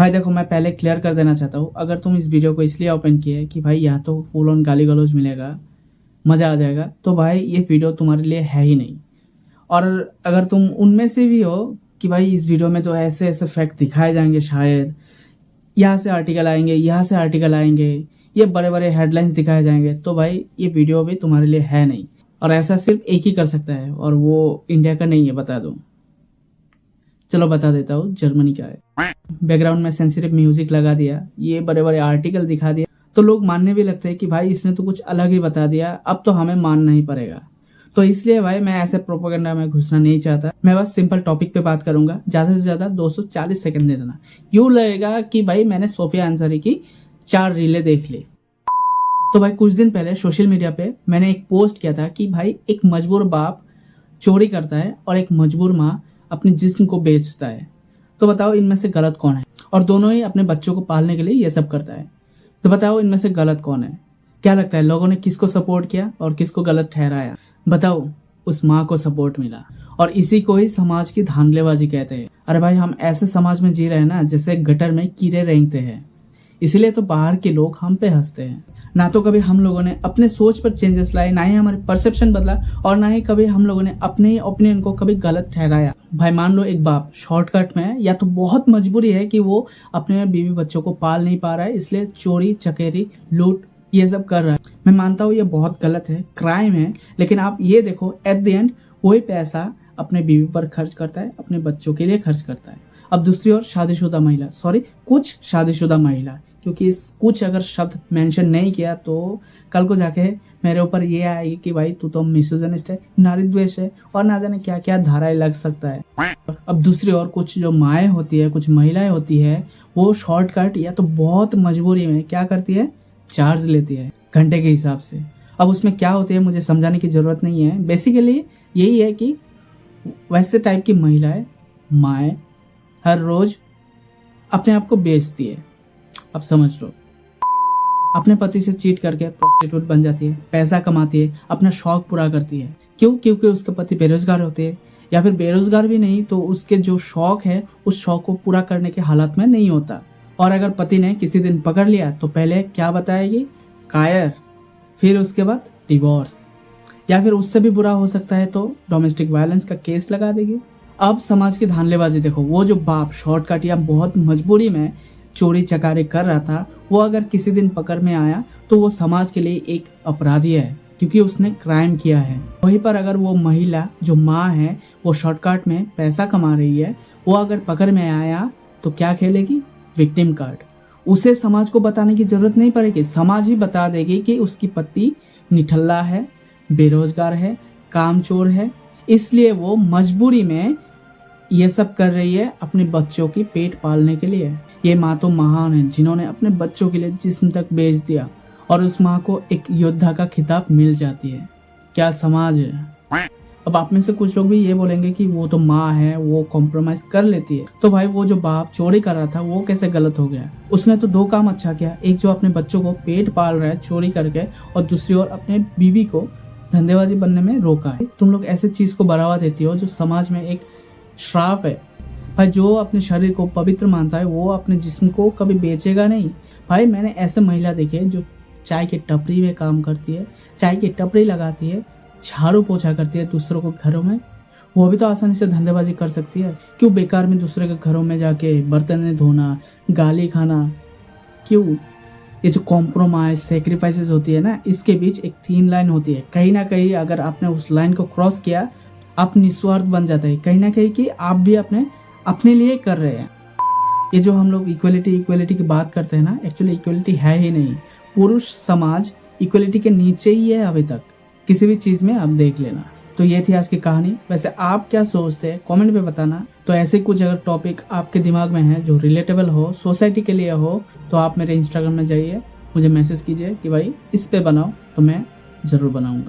भाई देखो, मैं पहले क्लियर कर देना चाहता हूँ, अगर तुम इस वीडियो को इसलिए ओपन किए है कि भाई या तो फुल ऑन गाली गलौज मिलेगा, मज़ा आ जाएगा, तो भाई ये वीडियो तुम्हारे लिए है ही नहीं। और अगर तुम उनमें से भी हो कि भाई इस वीडियो में तो ऐसे ऐसे फैक्ट दिखाए जाएंगे, शायद यहाँ से आर्टिकल आएंगे, यहाँ से आर्टिकल आएंगे, ये बड़े बड़े हेडलाइंस दिखाए जाएंगे, तो भाई ये वीडियो भी तुम्हारे लिए है नहीं। और ऐसा सिर्फ एक ही कर सकता है, और वो इंडिया का नहीं है, बता दूं। चलो बता देता हूँ, जर्मनी का है। बैकग्राउंड में सेंसिटिव म्यूजिक लगा दिया, ये बड़े बड़े आर्टिकल दिखा दिया, तो लोग मानने भी लगते हैं कि भाई इसने तो कुछ अलग ही बता दिया, अब तो हमें मानना ही पड़ेगा। तो इसलिए भाई मैं ऐसे प्रोपेगेंडा में घुसना नहीं चाहता। मैं बस सिंपल टॉपिक पे बात करूंगा, ज्यादा से ज्यादा 240 सेकंड दे देना। यूं लगेगा कि भाई मैंने सोफिया अंसारी की 4 रीलें देख ली। तो भाई कुछ दिन पहले सोशल मीडिया पे मैंने एक पोस्ट किया था कि भाई एक मजबूर बाप चोरी करता है और एक मजबूर माँ अपने जिस्म को बेचता है। तो बताओ इनमें से गलत कौन है? और दोनों ही अपने बच्चों को पालने के लिए ये सब करता है। तो बताओ इनमें से गलत कौन है? क्या लगता है लोगों ने किसको सपोर्ट किया और किसको गलत ठहराया? बताओ, उस माँ को सपोर्ट मिला। और इसी को ही समाज की धांधलेबाजी कहते हैं। अरे भाई, हम ऐसे समाज में जी रहे हैं ना जैसे गटर में कीड़े रेंगते हैं। इसीलिए तो बाहर के लोग हम पे हंसते हैं। ना तो कभी हम लोगों ने अपने सोच पर चेंजेस लाए, ना ही हमारे परसेप्शन बदला, और ना ही कभी हम लोगों ने अपने ही ओपिनियन को कभी गलत ठहराया। भाई मान लो एक बाप शॉर्टकट में या तो बहुत मजबूरी है कि वो अपने बीवी बच्चों को पाल नहीं पा रहा है, इसलिए चोरी चकेरी लूट ये सब कर रहा है। मैं मानता हूँ ये बहुत गलत है, क्राइम है, लेकिन आप ये देखो एट द एंड वही पैसा अपने बीवी पर खर्च करता है, अपने बच्चों के लिए खर्च करता है। अब दूसरी ओर शादीशुदा महिला, कुछ शादीशुदा महिला, क्योंकि इस कुछ अगर शब्द मेंशन नहीं किया तो कल को जाके मेरे ऊपर ये आएगी कि भाई तू तो मिसोजिनिस्ट है, नारी द्वेष है, और ना जाने क्या क्या धाराएं लग सकता है। अब दूसरी ओर कुछ जो माएँ होती है, कुछ महिलाएं होती है, वो शॉर्टकट या तो बहुत मजबूरी में क्या करती है, चार्ज लेती है घंटे के हिसाब से। अब उसमें क्या होती है मुझे समझाने की जरूरत नहीं है। बेसिकली यही है कि वैसे टाइप की महिलाएं, माएँ हर रोज अपने आप को बेचती है। अब समझ लो, अपने पति से चीट करके प्रोस्टिट्यूट बन जाती है, पैसा कमाती है, अपना शौक पूरा करती है। क्यों? क्योंकि उसके पति बेरोजगार होते हैं, या फिर बेरोजगार भी नहीं तो उसके जो शौक है उस शौक को पूरा करने के हालात में नहीं होता। और अगर पति ने किसी दिन पकड़ लिया तो पहले क्या बताएगी, कायर, फिर उसके बाद डिवोर्स, या फिर उससे भी बुरा हो सकता है तो डोमेस्टिक वायलेंस का केस लगा देगी। अब समाज की धांधलेबाजी देखो, वो जो बाप शॉर्टकट या बहुत मजबूरी में चोरी चकारी कर रहा था, वो अगर किसी दिन पकड़ में आया तो वो समाज के लिए एक अपराधी है, क्योंकि उसने क्राइम किया है। वहीं पर अगर वो महिला जो माँ है, वो शॉर्टकट में पैसा कमा रही है, वो अगर पकड़ में आया तो क्या खेलेगी, विक्टिम कार्ड। उसे समाज को बताने की जरूरत नहीं पड़ेगी, समाज ही बता देगी कि उसकी पति निठल्ला है, बेरोजगार है, कामचोर है, इसलिए वो मजबूरी में ये सब कर रही है अपने बच्चों की पेट पालने के लिए। ये माँ तो महान है जिन्होंने अपने बच्चों के लिए जिस्म तक बेच दिया, और उस माँ को एक योद्धा का खिताब मिल जाती है। क्या समाज है। अब आप में से कुछ लोग भी ये बोलेंगे कि वो तो माँ है, वो कॉम्प्रोमाइज कर लेती है। तो भाई वो जो बाप चोरी कर रहा था वो कैसे गलत हो गया? उसने तो 2 काम अच्छा किया, एक जो अपने बच्चों को पेट पाल रहा है चोरी करके, और दूसरी ओर अपने बीवी को धंधेबाजी बनने में रोका है। तुम लोग ऐसे चीज को बढ़ावा देती हो जो समाज में एक श्राप है। भाई जो अपने शरीर को पवित्र मानता है वो अपने जिस्म को कभी बेचेगा नहीं। भाई मैंने ऐसे महिला देखे जो चाय की टपरी में काम करती है, चाय की टपरी लगाती है, झाड़ू पोछा करती है दूसरों को घरों में, वो भी तो आसानी से धंधेबाजी कर सकती है। क्यों बेकार में दूसरे के घरों में जाके बर्तन धोना, गाली खाना? क्यों? ये जो कॉम्प्रोमाइज सेक्रीफाइसेस होती है ना, इसके बीच एक थीन लाइन होती है। कहीं ना कहीं अगर आपने उस लाइन को क्रॉस किया, आप निस्वार्थ बन जाता है कहीं ना कहीं कि आप भी अपने लिए कर रहे हैं। ये जो हम लोग इक्वलिटी की बात करते हैं ना, एक्चुअली इक्वलिटी है ही नहीं। पुरुष समाज इक्वलिटी के नीचे ही है अभी तक, किसी भी चीज में आप देख लेना। तो ये थी आज की कहानी। वैसे आप क्या सोचते हैं कमेंट पे बताना। तो ऐसे कुछ अगर टॉपिक आपके दिमाग में है जो रिलेटेबल हो, सोसाइटी के लिए हो, तो आप मेरे इंस्टाग्राम में जाइए, मुझे मैसेज कीजिए कि भाई इस पे बनाओ, तो मैं जरूर बनाऊंगा।